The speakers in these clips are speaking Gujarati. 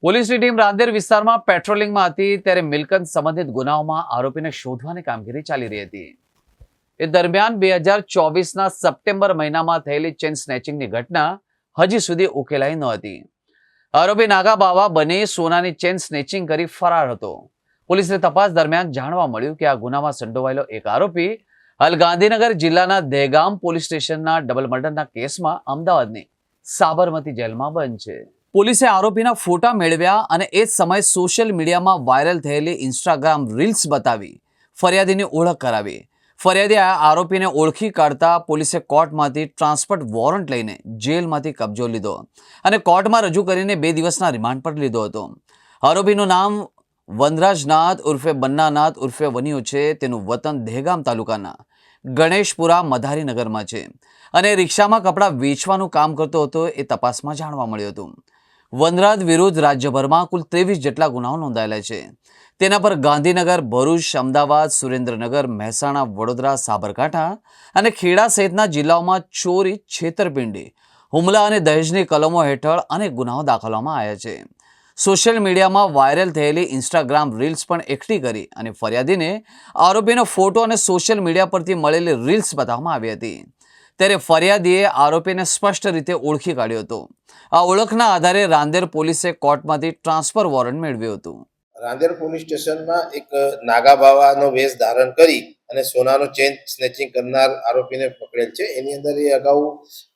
પોલીસની ટીમ રાંદેર વિસ્તારમાં પેટ્રોલિંગમાં હતી ત્યારે મિલકત સંબંધિત ગુનાઓમાં આરોપીને શોધવાની કામગીરી ચાલી રહી હતી। એ દરમિયાન 2024ના સપ્ટેમ્બર મહિનામાં થયેલી ચેઇન સ્નેચિંગની ઘટના હજી સુધી ઉકેલાઈ ન હતી। આરોપી નાગા બાવા બની સોનાની ચેઇન સ્નેચિંગ કરી ફરાર હતો। પોલીસને તપાસ દરમિયાન જાણવા મળ્યું કે આ ગુનામાં સંડોવાયેલો એક આરોપી હાલ ગાંધીનગર જિલ્લાના દહેગામ પોલીસ સ્ટેશનના ડબલ મર્ડરના કેસમાં અમદાવાદની સાબરમતી જેલમાં બંધ છે। પોલીસે આરોપીના ફોટા મેળવ્યા અને એ જ સમયે સોશિયલ મીડિયામાં વાયરલ થયેલી ઇન્સ્ટાગ્રામ રીલ્સ બતાવી ફરિયાદીની ઓળખ કરાવી। ફરિયાદી આરોપીને ઓળખી કાઢતા પોલીસે કોર્ટમાંથી ટ્રાન્સફર વોરંટ લઈને જેલમાંથી કબજો લીધો અને કોર્ટમાં રજૂ કરીને 2 દિવસના રિમાન્ડ પર લીધો હતો। આરોપીનું નામ વનરાજનાથ ઉર્ફે બન્નાનાથ ઉર્ફે વનિયો છે। તેનું વતન દહેગામ તાલુકાના ગણેશપુરા મધારીનગરમાં છે અને રિક્ષામાં કપડાં વેચવાનું કામ કરતો હતો એ તપાસમાં જાણવા મળ્યું હતું। વનરાજ વિરુદ્ધ રાજ્યભરમાં કુલ 23 જેટલા ગુનાઓ નોંધાયેલા છે। તેના પર ગાંધીનગર, ભરૂચ, અમદાવાદ, સુરેન્દ્રનગર, મહેસાણા, વડોદરા, સાબરકાંઠા અને ખેડા સહિતના જિલ્લાઓમાં ચોરી, છેતરપિંડી, હુમલા અને દહેજની કલમો હેઠળ અનેક ગુનાઓ દાખલવામાં આવ્યા છે। સોશિયલ મીડિયામાં વાયરલ થયેલી ઇન્સ્ટાગ્રામ રીલ્સ પણ એકઠી કરી અને ફરિયાદીને આરોપીનો ફોટો અને સોશિયલ મીડિયા પરથી મળેલી રીલ્સ બતાવવામાં આવી હતી। ત્યારે ફરિયાદીએ આરોપીને સ્પષ્ટ રીતે ઓળખી કાઢ્યો હતો। આ ઓળખના આધારે રાંદેર પોલીસે કોર્ટમાંથી ટ્રાન્સફર વોરંટ મેળવ્યું હતું। રાંદેર પોલીસ સ્ટેશનમાં એક નાગા બાવાનો વેશ ધારણ કરી અને સોનાનો ચેન સ્નેચિંગ કરનાર આરોપીને પકડેલ છે। એની અંદર એ અગાઉ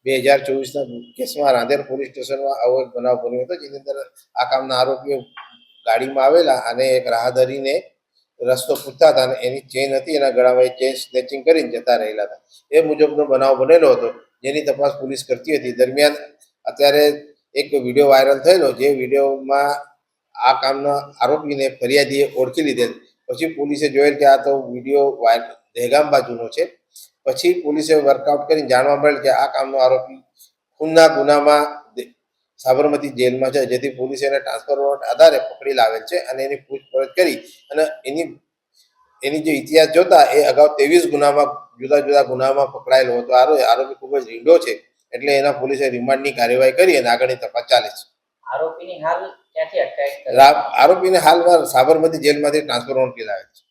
2024ના કેસમાં રાંદેર પોલીસ સ્ટેશનમાં આવો એક બનાવ બન્યો હતો, જેની અંદર આ કામના આરોપીઓ ગાડીમાં આવેલા અને એક રાહદારીને રસ્તો પૂછતા હતા અને એની ચેન હતી, એના ગળામાં એ ચેન સ્નેચિંગ કરીને જતા રહેલા હતા। એ મુજબનો બનાવ બનેલો હતો, જેની તપાસ પોલીસ કરતી હતી। દરમિયાન અત્યારે એક વિડીયો વાયરલ થયેલો, જે વિડીયોમાં આ કામના આરોપીને ફરિયાદીએ ઓળખી લીધેલ। પછી પોલીસે જોયેલ કે આ તો વિડીયો દહેગામ બાજુનો છે। પછી પોલીસે વર્કઆઉટ કરીને જાણવા મળેલ કે આ કામનો આરોપી ખૂનના ગુનામાં સાબરમતી જેલમાં છે, જેથી પોલીસે એને ટ્રાન્સફર વોરંટ આધારે પકડી લાવેલ છે અને એની પૂછપરછ કરી અને એની જે ઇતિહાસ જોતા એ અગાઉ 23 ગુનામાં જુદા જુદા ગુનામાં પકડાયેલો હતો। આરોપી ખૂબ જ રીંડો છે, એટલે એના પોલીસે રિમાન્ડની કાર્યવાહી કરી અને આગળની તપાસ ચાલે છે। આરોપીની હાલ ક્યાંથી અટકાયત કરી? આરોપીને હાલમાં સાબરમતી જેલમાંથી ટ્રાન્સફર વોરંટ કરાવેલ છે।